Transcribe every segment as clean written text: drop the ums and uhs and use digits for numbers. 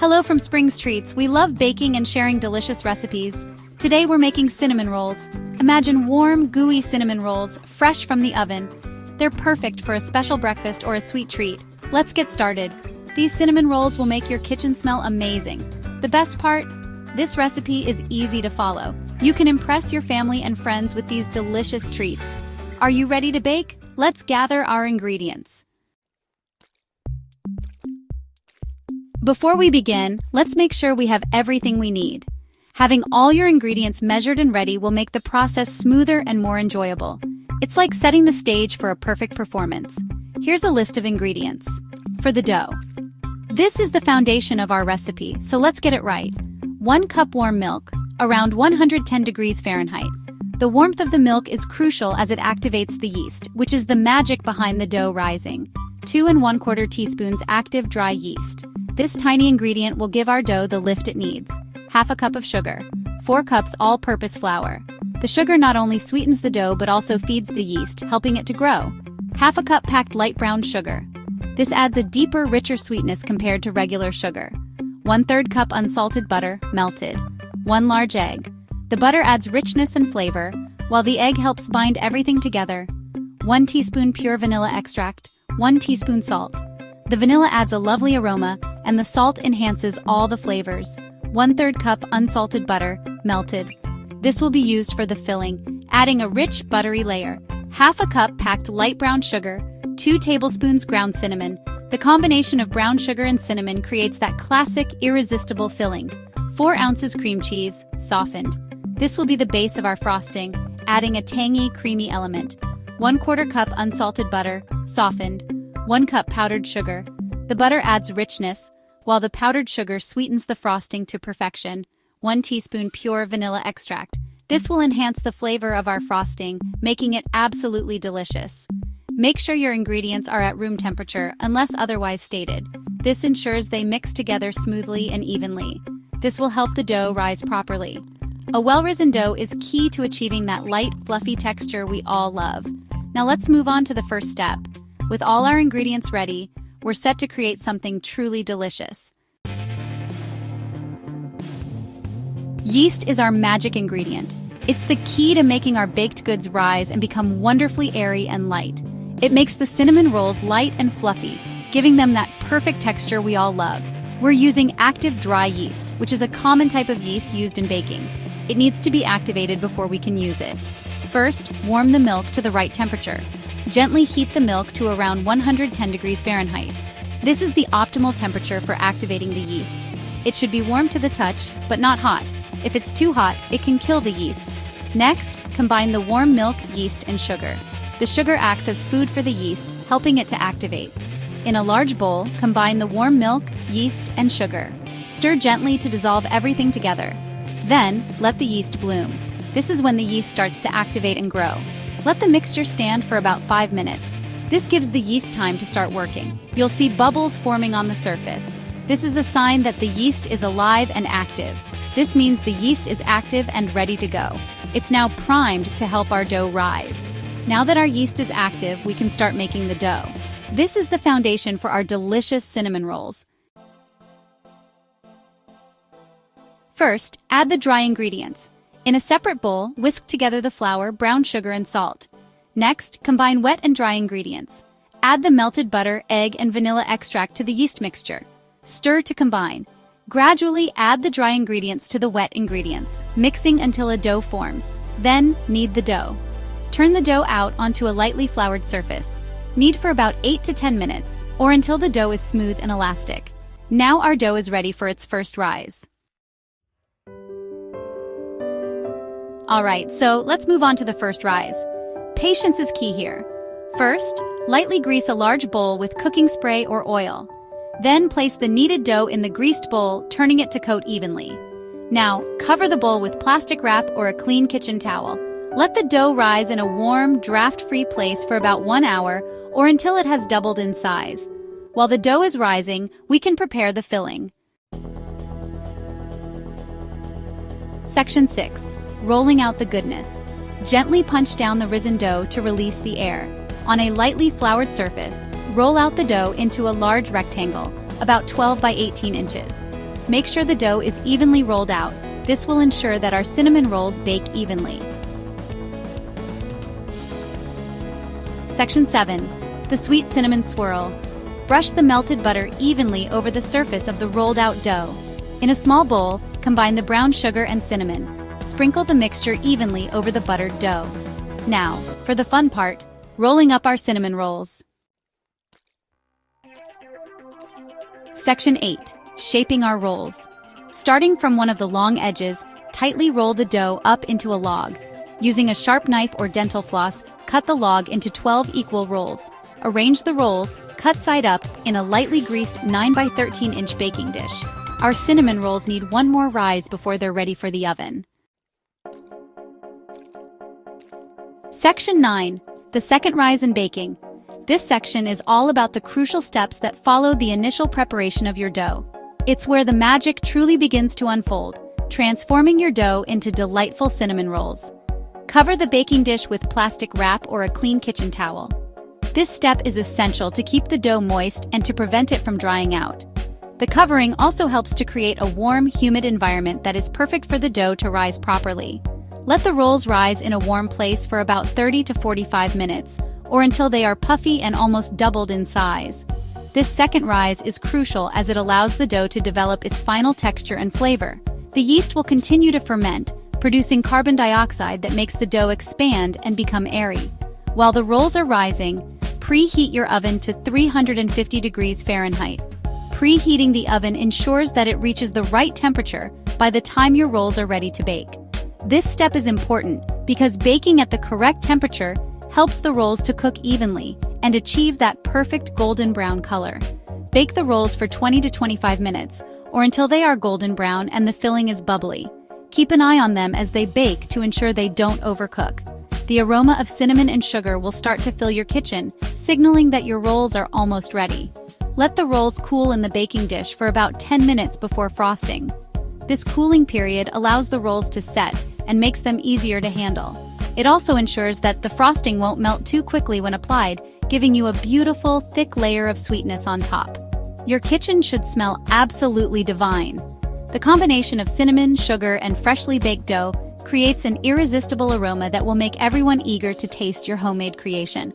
Hello from Spring's Treats. We love baking and sharing delicious recipes. Today we're making cinnamon rolls. Imagine warm, gooey cinnamon rolls, fresh from the oven. They're perfect for a special breakfast or a sweet treat. Let's get started. These cinnamon rolls will make your kitchen smell amazing. The best part? This recipe is easy to follow. You can impress your family and friends with these delicious treats. Are you ready to bake? Let's gather our ingredients. Before we begin, let's make sure we have everything we need. Having all your ingredients measured and ready will make the process smoother and more enjoyable. It's like setting the stage for a perfect performance. Here's a list of ingredients. For the dough. This is the foundation of our recipe, so let's get it right. 1 cup warm milk, around 110 degrees Fahrenheit. The warmth of the milk is crucial as it activates the yeast, which is the magic behind the dough rising. 2 1/4 teaspoons active dry yeast. This tiny ingredient will give our dough the lift it needs. Half a cup of sugar. 4 cups all-purpose flour. The sugar not only sweetens the dough but also feeds the yeast, helping it to grow. Half a cup packed light brown sugar. This adds a deeper, richer sweetness compared to regular sugar. 1/3 cup unsalted butter, melted. 1 large egg. The butter adds richness and flavor, while the egg helps bind everything together. 1 teaspoon pure vanilla extract. 1 teaspoon salt. The vanilla adds a lovely aroma, and the salt enhances all the flavors. 1/3 cup unsalted butter, melted. This will be used for the filling, adding a rich, buttery layer. Half a cup packed light brown sugar. 2 tablespoons ground cinnamon. The combination of brown sugar and cinnamon creates that classic, irresistible filling. 4 ounces cream cheese, softened. This will be the base of our frosting, adding a tangy, creamy element. 1/4 cup unsalted butter, softened. 1 cup powdered sugar. The butter adds richness, while the powdered sugar sweetens the frosting to perfection. 1 teaspoon pure vanilla extract. This will enhance the flavor of our frosting, making it absolutely delicious. Make sure your ingredients are at room temperature, unless otherwise stated. This ensures they mix together smoothly and evenly. This will help the dough rise properly. A well-risen dough is key to achieving that light, fluffy texture we all love. Now let's move on to the first step. With all our ingredients ready, we're set to create something truly delicious. Yeast is our magic ingredient. It's the key to making our baked goods rise and become wonderfully airy and light. It makes the cinnamon rolls light and fluffy, giving them that perfect texture we all love. We're using active dry yeast, which is a common type of yeast used in baking. It needs to be activated before we can use it. First, warm the milk to the right temperature. Gently heat the milk to around 110 degrees Fahrenheit. This is the optimal temperature for activating the yeast. It should be warm to the touch, but not hot. If it's too hot, it can kill the yeast. Next, combine the warm milk, yeast, and sugar. The sugar acts as food for the yeast, helping it to activate. In a large bowl, combine the warm milk, yeast, and sugar. Stir gently to dissolve everything together. Then, let the yeast bloom. This is when the yeast starts to activate and grow. Let the mixture stand for about 5 minutes. This gives the yeast time to start working. You'll see bubbles forming on the surface. This is a sign that the yeast is alive and active. This means the yeast is active and ready to go. It's now primed to help our dough rise. Now that our yeast is active, we can start making the dough. This is the foundation for our delicious cinnamon rolls. First, add the dry ingredients. In a separate bowl, whisk together the flour, brown sugar, and salt. Next, combine wet and dry ingredients. Add the melted butter, egg, and vanilla extract to the yeast mixture. Stir to combine. Gradually add the dry ingredients to the wet ingredients, mixing until a dough forms. Then, knead the dough. Turn the dough out onto a lightly floured surface. Knead for about 8 to 10 minutes, or until the dough is smooth and elastic. Now our dough is ready for its first rise. Alright, so let's move on to the first rise. Patience is key here. First, lightly grease a large bowl with cooking spray or oil. Then place the kneaded dough in the greased bowl, turning it to coat evenly. Now, cover the bowl with plastic wrap or a clean kitchen towel. Let the dough rise in a warm, draft-free place for about 1 hour or until it has doubled in size. While the dough is rising, we can prepare the filling. Section 6. Rolling out the goodness. Gently punch down the risen dough to release the air. On a lightly floured surface, roll out the dough into a large rectangle, about 12 by 18 inches. Make sure the dough is evenly rolled out. This will ensure that our cinnamon rolls bake evenly. Section 7. The sweet cinnamon swirl. Brush the melted butter evenly over the surface of the rolled-out dough. In a small bowl, combine the brown sugar and cinnamon. Sprinkle the mixture evenly over the buttered dough. Now, for the fun part, rolling up our cinnamon rolls. Section 8. Shaping our rolls. Starting from one of the long edges, tightly roll the dough up into a log. Using a sharp knife or dental floss, cut the log into 12 equal rolls. Arrange the rolls, cut side up, in a lightly greased 9 by 13-inch baking dish. Our cinnamon rolls need one more rise before they're ready for the oven. Section 9. The second rise in baking. This section is all about the crucial steps that follow the initial preparation of your dough. It's where the magic truly begins to unfold, transforming your dough into delightful cinnamon rolls. Cover the baking dish with plastic wrap or a clean kitchen towel. This step is essential to keep the dough moist and to prevent it from drying out. The covering also helps to create a warm, humid environment that is perfect for the dough to rise properly. Let the rolls rise in a warm place for about 30 to 45 minutes, or until they are puffy and almost doubled in size. This second rise is crucial as it allows the dough to develop its final texture and flavor. The yeast will continue to ferment, producing carbon dioxide that makes the dough expand and become airy. While the rolls are rising, preheat your oven to 350 degrees Fahrenheit. Preheating the oven ensures that it reaches the right temperature by the time your rolls are ready to bake. This step is important because baking at the correct temperature helps the rolls to cook evenly and achieve that perfect golden brown color. Bake the rolls for 20 to 25 minutes, or until they are golden brown and the filling is bubbly. Keep an eye on them as they bake to ensure they don't overcook. The aroma of cinnamon and sugar will start to fill your kitchen, signaling that your rolls are almost ready. Let the rolls cool in the baking dish for about 10 minutes before frosting. This cooling period allows the rolls to set and makes them easier to handle. It also ensures that the frosting won't melt too quickly when applied, giving you a beautiful, thick layer of sweetness on top. Your kitchen should smell absolutely divine. The combination of cinnamon, sugar, and freshly baked dough creates an irresistible aroma that will make everyone eager to taste your homemade creation.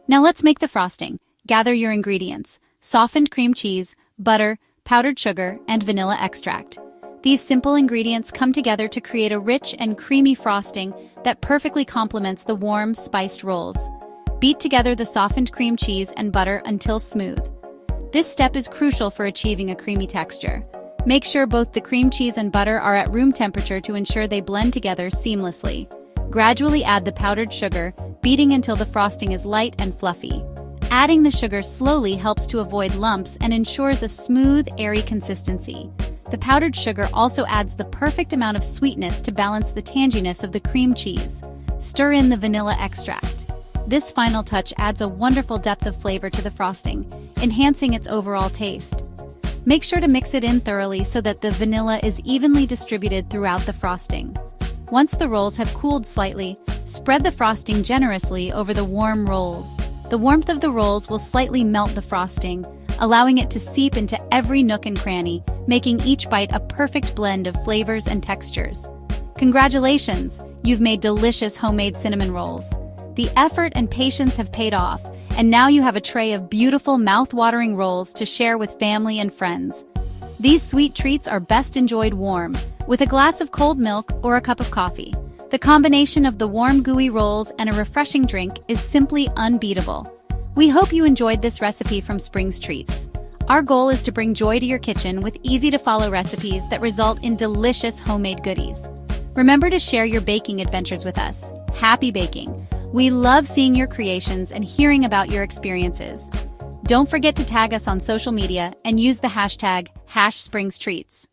Now let's make the frosting. Gather your ingredients: softened cream cheese, butter, powdered sugar, and vanilla extract. These simple ingredients come together to create a rich and creamy frosting that perfectly complements the warm, spiced rolls. Beat together the softened cream cheese and butter until smooth. This step is crucial for achieving a creamy texture. Make sure both the cream cheese and butter are at room temperature to ensure they blend together seamlessly. Gradually add the powdered sugar, beating until the frosting is light and fluffy. Adding the sugar slowly helps to avoid lumps and ensures a smooth, airy consistency. The powdered sugar also adds the perfect amount of sweetness to balance the tanginess of the cream cheese. Stir in the vanilla extract. This final touch adds a wonderful depth of flavor to the frosting, enhancing its overall taste. Make sure to mix it in thoroughly so that the vanilla is evenly distributed throughout the frosting. Once the rolls have cooled slightly, spread the frosting generously over the warm rolls. The warmth of the rolls will slightly melt the frosting, allowing it to seep into every nook and cranny, making each bite a perfect blend of flavors and textures. Congratulations! You've made delicious homemade cinnamon rolls. The effort and patience have paid off, and now you have a tray of beautiful, mouth-watering rolls to share with family and friends. These sweet treats are best enjoyed warm, with a glass of cold milk or a cup of coffee. The combination of the warm, gooey rolls and a refreshing drink is simply unbeatable. We hope you enjoyed this recipe from Spring's Treats. Our goal is to bring joy to your kitchen with easy-to-follow recipes that result in delicious homemade goodies. Remember to share your baking adventures with us. Happy baking! We love seeing your creations and hearing about your experiences. Don't forget to tag us on social media and use the hashtag #SpringsTreats.